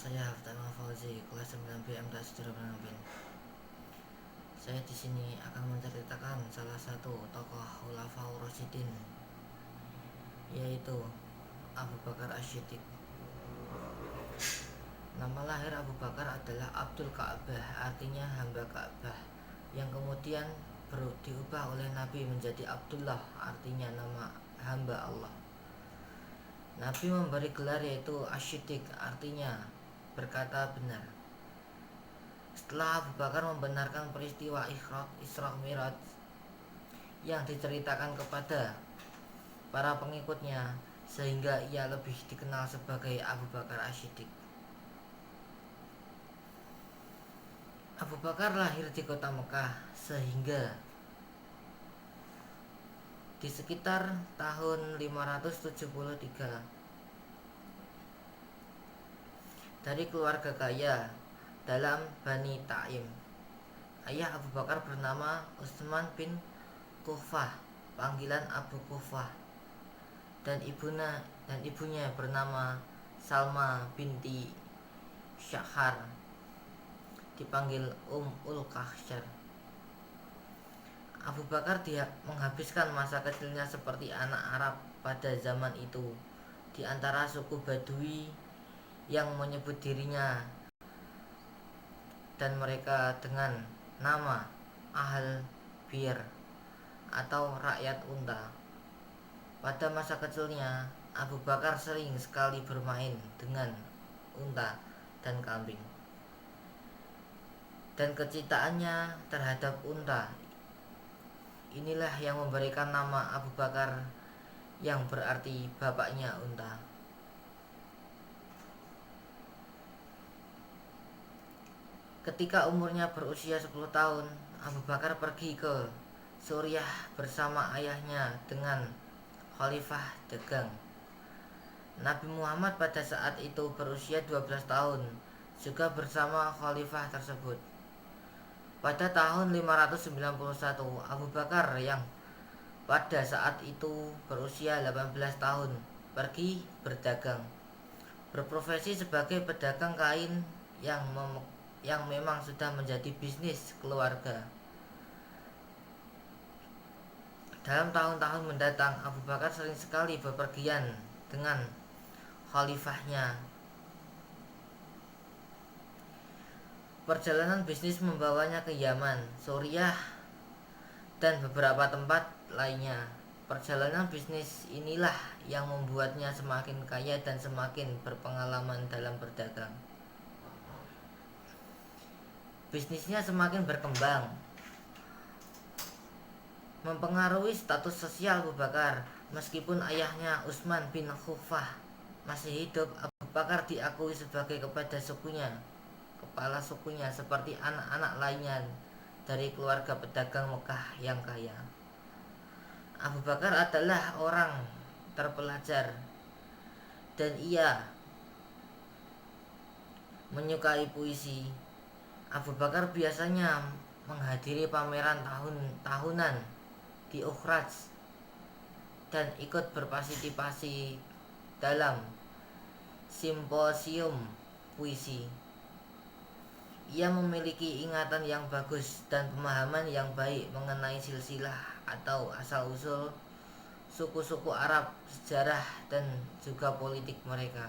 saya Haftama Fauzi, kelas 9 B MTS Jurabin. Saya di sini akan menceritakan salah satu tokoh Khulafaur Rasyidin, yaitu Abu Bakar Asy-Siddiq. Nama lahir Abu Bakar adalah Abdul Ka'bah, artinya hamba Ka'bah, yang kemudian diubah oleh Nabi menjadi Abdullah, artinya nama hamba Allah. Nabi memberi gelar yaitu Asy-Siddiq, artinya berkata benar. Setelah Abu Bakar membenarkan peristiwa Isra Mi'raj yang diceritakan kepada para pengikutnya, sehingga ia lebih dikenal sebagai Abu Bakar Asy-Siddiq. Abu Bakar lahir di kota Mekah, sehingga di sekitar tahun 573 dari keluarga kaya dalam Bani Taim. Ayah Abu Bakar bernama Utsman bin Kufah, panggilan Abu Kufah, dan ibunya bernama Salma binti Syahar, dipanggil Ul Kahsyar. Abu Bakar menghabiskan masa kecilnya seperti anak Arab pada zaman itu, di antara suku Badui yang menyebut dirinya dan mereka dengan nama Ahl Bir atau rakyat unta. Pada masa kecilnya, Abu Bakar sering sekali bermain dengan unta dan kambing, dan kecintaannya terhadap unta inilah yang memberikan nama Abu Bakar, yang berarti bapaknya unta. Ketika umurnya berusia 10 tahun, Abu Bakar pergi ke Suriah bersama ayahnya dengan Khalifah dagang. Nabi Muhammad pada saat itu berusia 12 tahun, juga bersama Khalifah tersebut. Pada tahun 591, Abu Bakar yang pada saat itu berusia 18 tahun pergi berdagang, berprofesi sebagai pedagang kain yang memang sudah menjadi bisnis keluarga. Dalam tahun-tahun mendatang, Abu Bakar sering sekali bepergian dengan khalifahnya. Perjalanan bisnis membawanya ke Yaman, Suriah, dan beberapa tempat lainnya. Perjalanan bisnis inilah yang membuatnya semakin kaya dan semakin berpengalaman dalam berdagang. Bisnisnya semakin berkembang, mempengaruhi status sosial Abu Bakar. Meskipun ayahnya Utsman bin Khuffah masih hidup, Abu Bakar diakui sebagai kepala sukunya seperti anak-anak lainnya dari keluarga pedagang Mekah yang kaya. Abu Bakar adalah orang terpelajar dan ia menyukai puisi. Abu Bakar biasanya menghadiri pameran tahunan di Ukhraj dan ikut berpartisipasi dalam simposium puisi. Ia memiliki ingatan yang bagus dan pemahaman yang baik mengenai silsilah atau asal-usul suku-suku Arab, sejarah, dan juga politik mereka.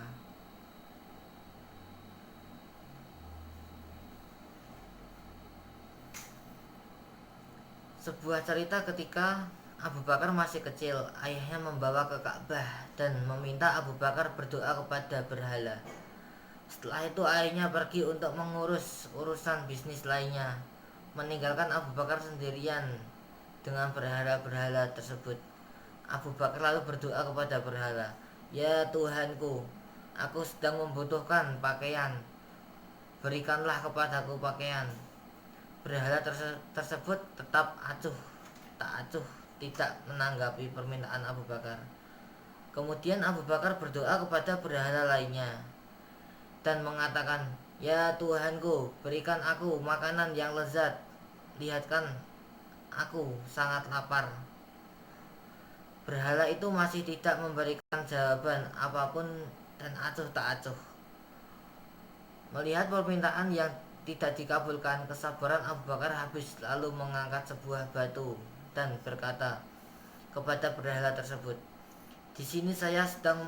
Sebuah cerita ketika Abu Bakar masih kecil, ayahnya membawa ke Ka'bah dan meminta Abu Bakar berdoa kepada berhala. Setelah itu ayahnya pergi untuk mengurus urusan bisnis lainnya, meninggalkan Abu Bakar sendirian dengan berhala-berhala tersebut. Abu Bakar lalu berdoa kepada berhala, "Ya Tuhanku, aku sedang membutuhkan pakaian. Berikanlah kepadaku pakaian." Berhala tersebut tetap tak acuh, tidak menanggapi permintaan Abu Bakar. Kemudian Abu Bakar berdoa kepada berhala lainnya dan mengatakan, "Ya Tuhanku, berikan aku makanan yang lezat. Lihatkan, aku sangat lapar." Berhala itu masih tidak memberikan jawaban apapun dan acuh tak acuh. Melihat permintaan yang tidak dikabulkan, kesabaran Abu Bakar habis, lalu mengangkat sebuah batu dan berkata kepada berhala tersebut, "Di sini saya sedang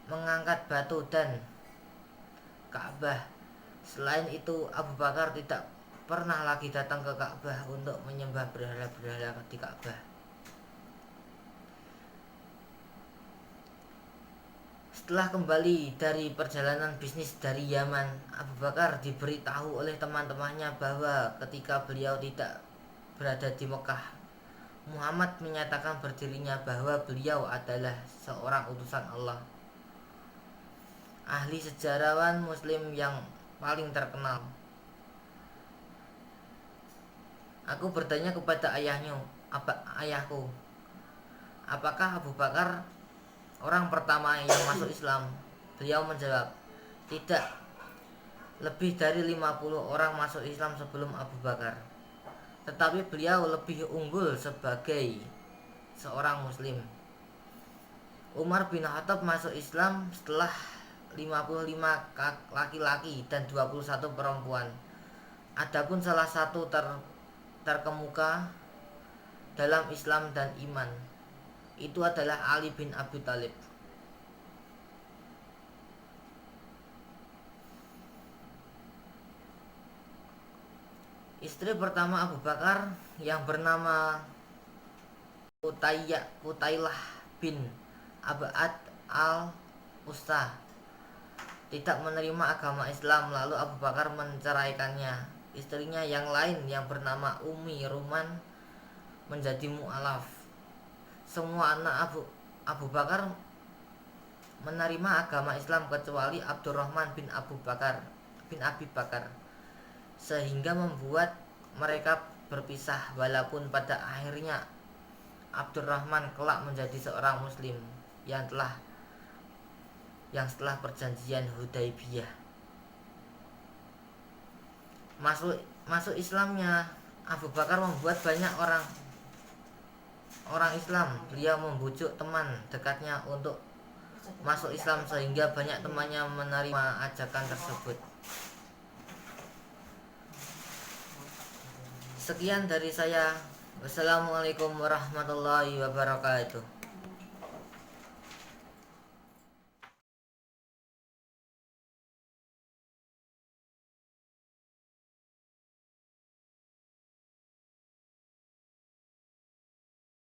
mengangkat batu dan Ka'bah." Selain itu, Abu Bakar tidak pernah lagi datang ke Ka'bah untuk menyembah berhala-berhala di Ka'bah. Setelah kembali dari perjalanan bisnis dari Yaman, Abu Bakar diberitahu oleh teman-temannya bahwa ketika beliau tidak berada di Mekah, Muhammad menyatakan berdirinya bahwa beliau adalah seorang utusan Allah. Ahli sejarawan Muslim yang paling terkenal. Aku bertanya kepada ayahku, apakah Abu Bakar orang pertama yang masuk Islam? Beliau menjawab, tidak. Lebih dari 50 orang masuk Islam sebelum Abu Bakar. Tetapi beliau lebih unggul sebagai seorang muslim. Umar bin Khattab masuk Islam setelah 55 laki-laki dan 21 perempuan. Adapun salah satu terkemuka dalam Islam dan iman, itu adalah Ali bin Abi Thalib. Istri pertama Abu Bakar yang bernama Utailah bin Abad al-Usta tidak menerima agama Islam, lalu Abu Bakar menceraikannya. Istrinya yang lain yang bernama Ummi Ruman menjadi mu'alaf. Semua anak Abu Bakar menerima agama Islam kecuali Abdurrahman bin Abi Bakar, sehingga membuat mereka berpisah. Walaupun pada akhirnya Abdurrahman kelak menjadi seorang muslim yang setelah perjanjian Hudaibiyah. Masuk Islamnya Abu Bakar membuat banyak orang Islam. Beliau membujuk teman dekatnya untuk masuk Islam sehingga banyak temannya menerima ajakan tersebut. Sekian dari saya. Wassalamualaikum warahmatullahi wabarakatuh.